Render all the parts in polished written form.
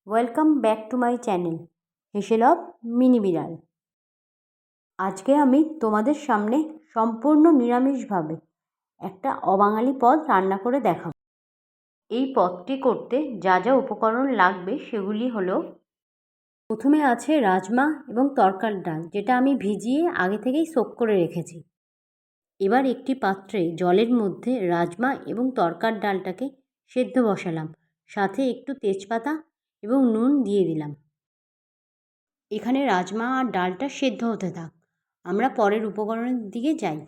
Welcome back to my channel হেসেল of mini বিড়াল। আজকে আমি তোমাদের সামনে সম্পূর্ণ নিরামিষভাবে একটা অবাঙালি পদ রান্না করে দেখাবো। এই পদটি করতে যা যা উপকরণ লাগবে সেগুলি হলো, প্রথমে আছে রাজমা এবং তরকার ডাল, যেটা আমি ভিজিয়ে আগে থেকেই সোক করে রেখেছি। এবার একটি পাত্রে জলের মধ্যে রাজমা এবং তরকার ডালটাকে সেদ্ধ বসালাম, সাথে একটু তেজপাতা এবং নুন দিয়ে দিলাম। এখানে রাজমা আর ডালটা সেদ্ধ হতে থাক, আমরা পরের উপকরণের দিকে যাই।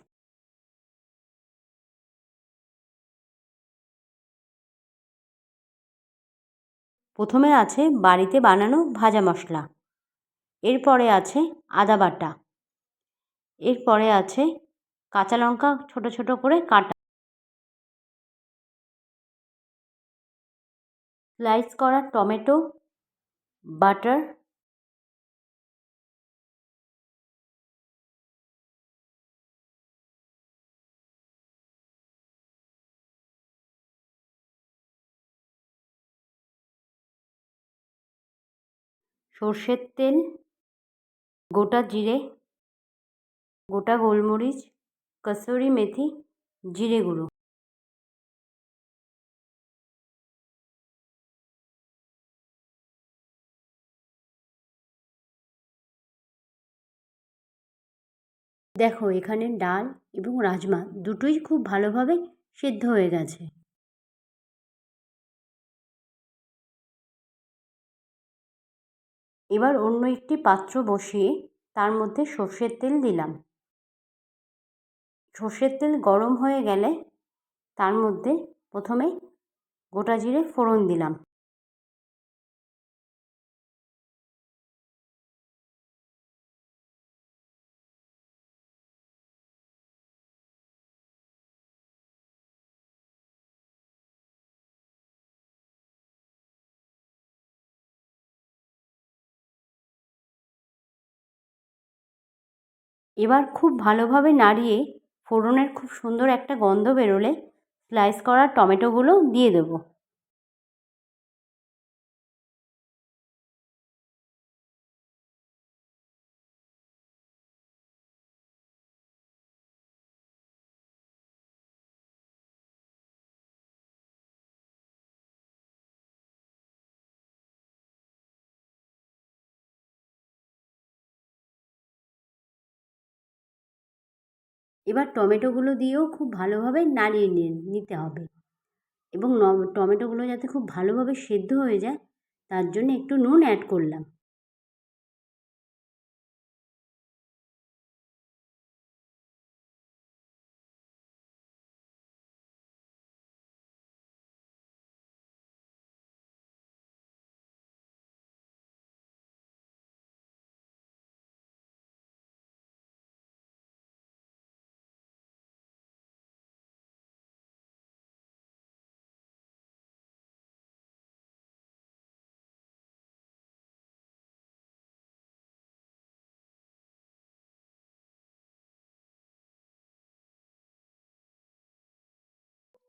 প্রথমে আছে বাড়িতে বানানো ভাজা মশলা, এরপরে আছে আদা বাটা, এরপরে আছে কাঁচা লঙ্কা ছোট ছোট করে কাটা, স্লাইস করা টমেটো, বাটার, সর্ষের তেল, গোটা জিরে, গোটা গোলমরিচ, কসুরি মেথি, জিরে গুঁড়ো। দেখো এখানে ডাল এবং রাজমা দুটোই খুব ভালোভাবে সেদ্ধ হয়ে গেছে। এবার অন্য একটি পাত্র বসিয়ে তার মধ্যে সর্ষের তেল দিলাম। সর্ষের তেল গরম হয়ে গেলে তার মধ্যে প্রথমে গোটা জিরে ফোড়ন দিলাম। এবার খুব ভালোভাবে নাড়িয়ে ফোড়নের খুব সুন্দর একটা গন্ধ বেরোলে স্লাইস করা টমেটোগুলো দিয়ে দেবো। এবার টমেটোগুলো দিয়েও খুব ভালোভাবে নাড়িয়ে নিতে হবে, এবং টমেটোগুলো যাতে খুব ভালোভাবে সেদ্ধ হয়ে যায় তার জন্য একটু নুন অ্যাড করলাম।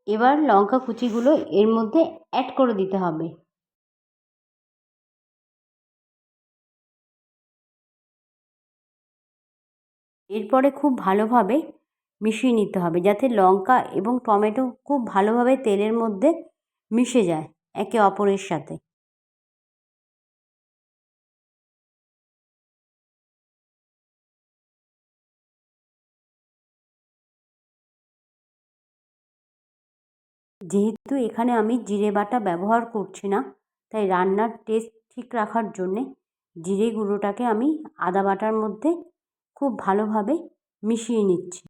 এবার লঙ্কা কুচিগুলো এর মধ্যে অ্যাড করে দিতে হবে। এরপরে খুব ভালোভাবে মিশিয়ে নিতে হবে যাতে লঙ্কা এবং টমেটো খুব ভালোভাবে তেলের মধ্যে মিশে যায় একে অপরের সাথে। যেহেতু এখানে আমি জিরে বাটা ব্যবহার করছি না, তাই রান্নার টেস্ট ঠিক রাখার জন্যে জিরে গুঁড়োটাকে আমি আদা বাটার মধ্যে খুব ভালোভাবে মিশিয়ে নিচ্ছি।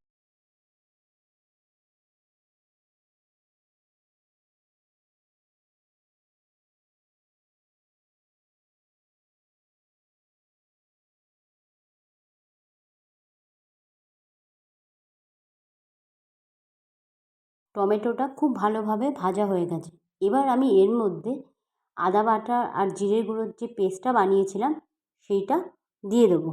টমেটোটা খুব ভালোভাবে ভাজা হয়ে গেছে। এবার আমি এর মধ্যে আদা বাটা আর জিরে গুঁড়োর যে পেস্টটা বানিয়েছিলাম সেইটা দিয়ে দেবো।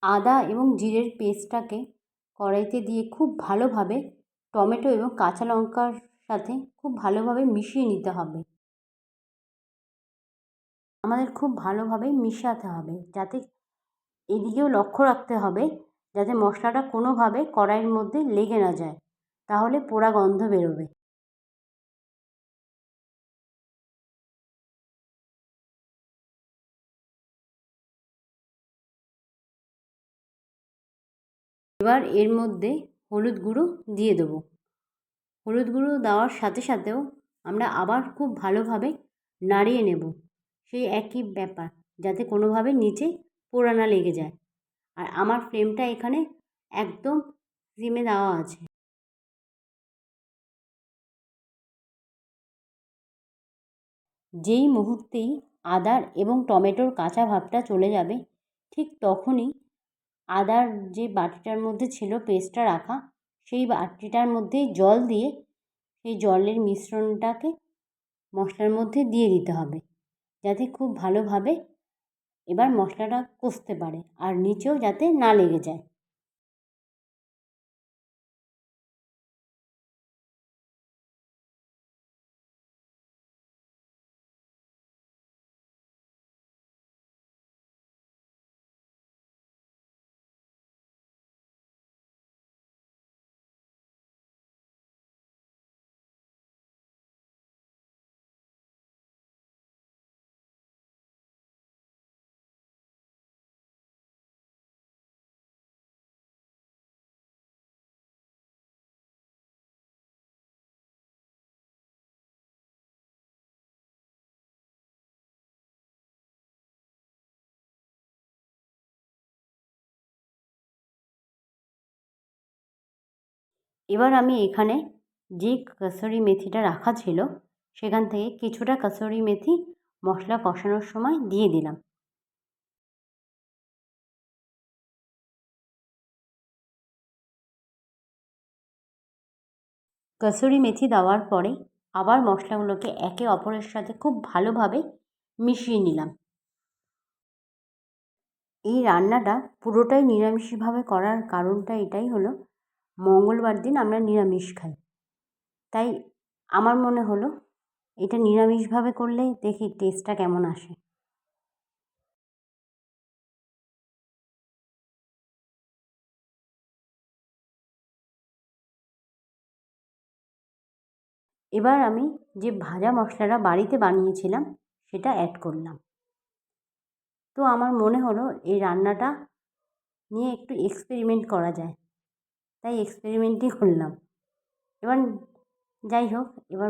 আদা এবং জিরের পেস্টটাকে কড়াইতে দিয়ে খুব ভালোভাবে টমেটো এবং কাঁচা লঙ্কার সাথে খুব ভালোভাবে মিশিয়ে নিতে হবে। আমাদের খুব ভালোভাবে মিশাতে হবে, যাতে এদিকেও লক্ষ্য রাখতে হবে যাতে মশলাটা কোনোভাবে কড়াইয়ের মধ্যে লেগে না যায়, তাহলে পোড়া গন্ধ বেরোবে। এবার এর মধ্যে হলুদ গুঁড়ো দিয়ে দেবো। হলুদ গুঁড়ো দেওয়ার সাথে সাথেও আমরা আবার খুব ভালোভাবে নাড়িয়ে নেব, সেই একই ব্যাপার, যাতে কোনোভাবে নিচে পোড়া না লেগে যায়। আর আমার ফ্লেমটা এখানে একদম সিমে দেওয়া আছে। যেই মুহূর্তেই আদার এবং টমেটোর কাঁচা ভাবটা চলে যাবে, ঠিক তখনই আদার যে বাটিটার মধ্যে ছিল পেস্টটা রাখা, সেই বাটিটার মধ্যেই জল দিয়ে সেই জলের মিশ্রণটাকে মশলার মধ্যে দিয়ে দিতে হবে, যাতে খুব ভালোভাবে এবার মশলাটা কষতে পারে আর নিচেও যাতে না লেগে যায়। এবার আমি এখানে যে কসুরি মেথিটা রাখা ছিল, সেখান থেকে কিছুটা কসুরি মেথি মশলা কষানোর সময় দিয়ে দিলাম। কসুরি মেথি দেওয়ার পরে আবার মশলাগুলোকে একে অপরের সাথে খুব ভালোভাবে মিশিয়ে নিলাম। এই রান্নাটা পুরোটাই নিরামিষভাবে করার কারণটা এটাই হলো, মঙ্গলবার দিন আমরা নিরামিষ খাই, তাই আমার মনে হলো এটা নিরামিষভাবে করলে দেখি টেস্টটা কেমন আসে। এবার আমি যে ভাজা মশলাটা বাড়িতে বানিয়েছিলাম সেটা অ্যাড করলাম। তো আমার মনে হলো এই রান্নাটা নিয়ে একটু এক্সপেরিমেন্ট করা যায়, তাই এক্সপেরিমেন্টই করলাম। এবার যাই হোক, এবার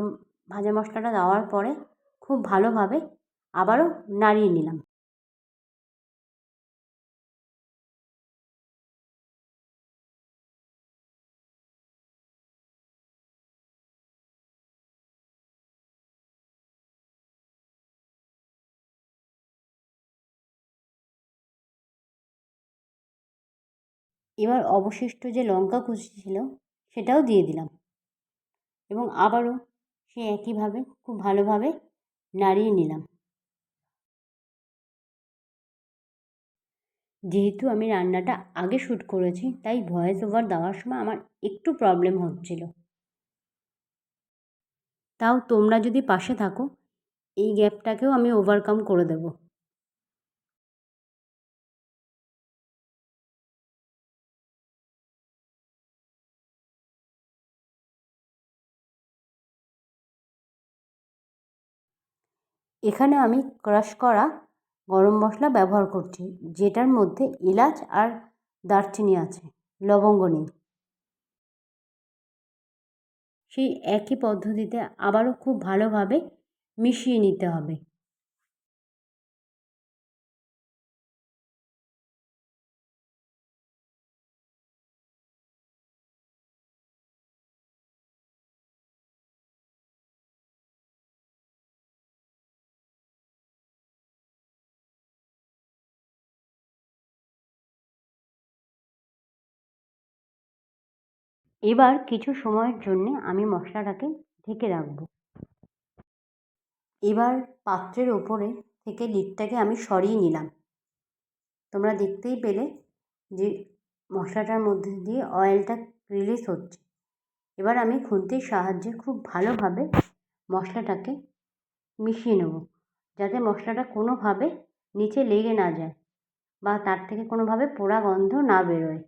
ভাজা মশলাটা দেওয়ার পরে খুব ভালোভাবে আবারও নাড়িয়ে নিলাম। এবার অবশিষ্ট যে লঙ্কা কুচি ছিল সেটাও দিয়ে দিলাম এবং আবারও সে একইভাবে খুব ভালোভাবে নাড়িয়ে নিলাম। যেহেতু আমি রান্নাটা আগে শ্যুট করেছি, তাই ভয়েস ওভার দেওয়ার সময় আমার একটু প্রবলেম হচ্ছিল। তাও তোমরা যদি পাশে থাকো, এই গ্যাপটাকেও আমি ওভারকাম করে দেবো। এখানে আমি ক্রাশ করা গরম মশলা ব্যবহার করছি, যেটার মধ্যে এলাচ আর দারচিনি আছে, লবঙ্গ নেই। সেই একই পদ্ধতিতে আবারও খুব ভালোভাবে মিশিয়ে নিতে হবে। এবার কিছু সময়ের জন্যে আমি মশলাটাকে ঢেকে রাখবো। এবার পাত্রের ওপরে থেকে লিডটাকে আমি সরিয়ে নিলাম। তোমরা দেখতেই পেলে যে মশলাটার মধ্যে দিয়ে অয়েলটা রিলিজ হচ্ছে। এবার আমি খুন্তির সাহায্যে খুব ভালোভাবে মশলাটাকে মিশিয়ে নেব, যাতে মশলাটা কোনোভাবে নিচে লেগে না যায় বা তার থেকে কোনোভাবে পোড়া গন্ধ না বেরোয়।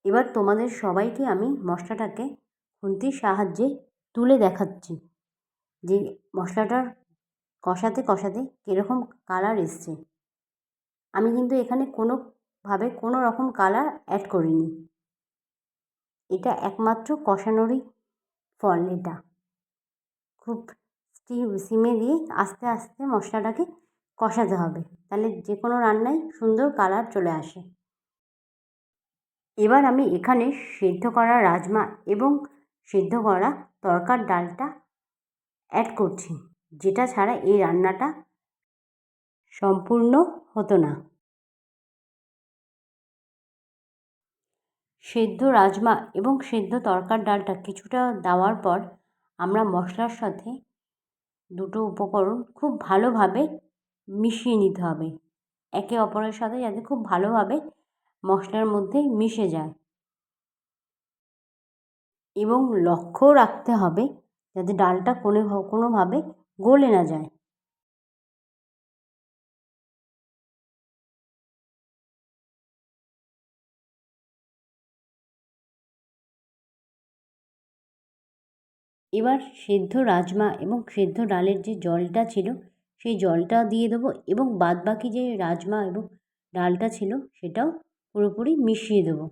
এবার তোমাদের সবাইকে আমি মশলাটাকে খুন্তির সাহায্যে তুলে দেখাচ্ছি যে মশলাটার কষাতে কষাতে কীরকম কালার এসছে। আমি কিন্তু এখানে কোনোভাবে কোনো রকম কালার অ্যাড করিনি। এটা একমাত্র কষানোরই ফল। এটা খুব সিমে দিয়ে আস্তে আস্তে মশলাটাকে কষাতে হবে, তাহলে যে কোনো রান্নায় সুন্দর কালার চলে আসে। এবার আমি এখানে সেদ্ধ করা রাজমা এবং সেদ্ধ করা তরকার ডালটা অ্যাড করছি, যেটা ছাড়া এই রান্নাটা সম্পূর্ণ হতো না। সেদ্ধ রাজমা এবং সেদ্ধ তরকার ডালটা কিছুটা দেওয়ার পর আমরা মশলার সাথে দুটো উপকরণ খুব ভালোভাবে মিশিয়ে নিতে হবে, একে অপরের সাথে যাতে খুব ভালোভাবে মশলার মধ্যে মিশে যায়। এবং লক্ষ্য রাখতে হবে যাতে ডালটা কোনোভাবে গলে না যায়। এবার সেদ্ধ রাজমা এবং সেদ্ধ ডালের যে জলটা ছিল সেই জলটা দিয়ে দেবো এবং বাদবাকি যে রাজমা এবং ডালটা ছিল সেটাও পুরোপুরি মিশিয়ে দেবো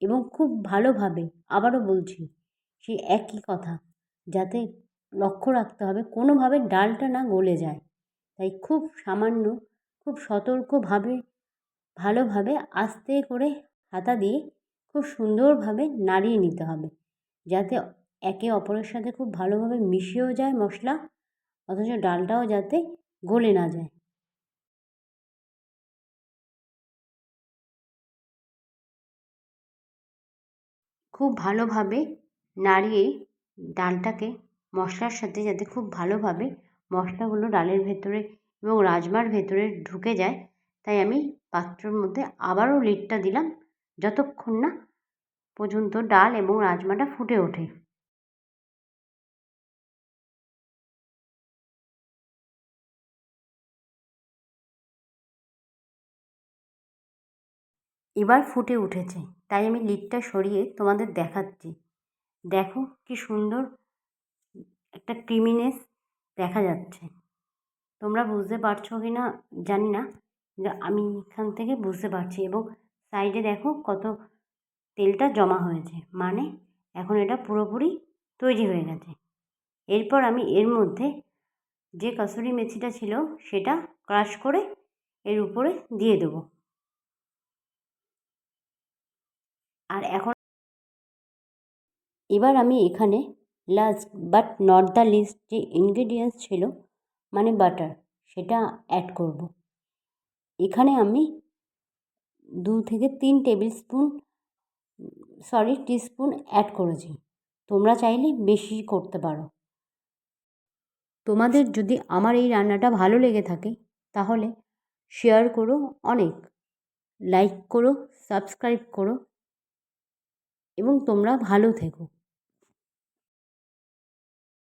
এবং খুব ভালোভাবে, আবারও বলছি সেই একই কথা, যাতে লক্ষ্য রাখতে হবে কোনোভাবে ডালটা না গলে যায়। তাই খুব সামান্য, খুব সতর্কভাবে, ভালোভাবে আস্তে করে হাতা দিয়ে খুব সুন্দরভাবে নাড়িয়ে নিতে হবে, যাতে একে অপরের সাথে খুব ভালোভাবে মিশেও যায় মশলা, অথচ ডালটাও যাতে গলে না যায়। খুব ভালোভাবে নাড়িয়ে ডালটাকে মশলার সাথে যাতে খুব ভালোভাবে মশলাগুলো ডালের ভেতরে এবং রাজমার ভেতরে ঢুকে যায়, তাই আমি পাত্রের মধ্যে আবারও লিডটা দিলাম যতক্ষণ না পর্যন্ত ডাল এবং রাজমাটা ফুটে ওঠে। এবার ফুটে উঠেছে, তাই আমি লিডটা সরিয়ে তোমাদের দেখাচ্ছি। দেখো কি সুন্দর একটা ক্রিমিনেস দেখা যাচ্ছে। তোমরা বুঝতে পারছো কি না জানি না, কিন্তু আমি এখান থেকে বুঝতে পারছি। এবং সাইডে দেখো কত তেলটা জমা হয়েছে, মানে এখন এটা পুরোপুরি তৈরি হয়ে গেছে। এরপর আমি এর মধ্যে যে কসুরি মেথিটা ছিল সেটা ক্রাশ করে এর উপরে দিয়ে দেবো। আর এখন এবার আমি এখানে last but not the least যে ইনগ্রিডিয়েন্টস ছিল মানে বাটার, সেটা অ্যাড করব। এখানে আমি 2 থেকে 3 টেবিল স্পুন টিস্পুন অ্যাড করেছি। তোমরা চাইলে বেশি করতে পারো। তোমাদের যদি আমার এই রান্নাটা ভালো লেগে থাকে তাহলে শেয়ার করো, অনেক লাইক করো, সাবস্ক্রাইব করো এবং তোমরা ভালো থেকো।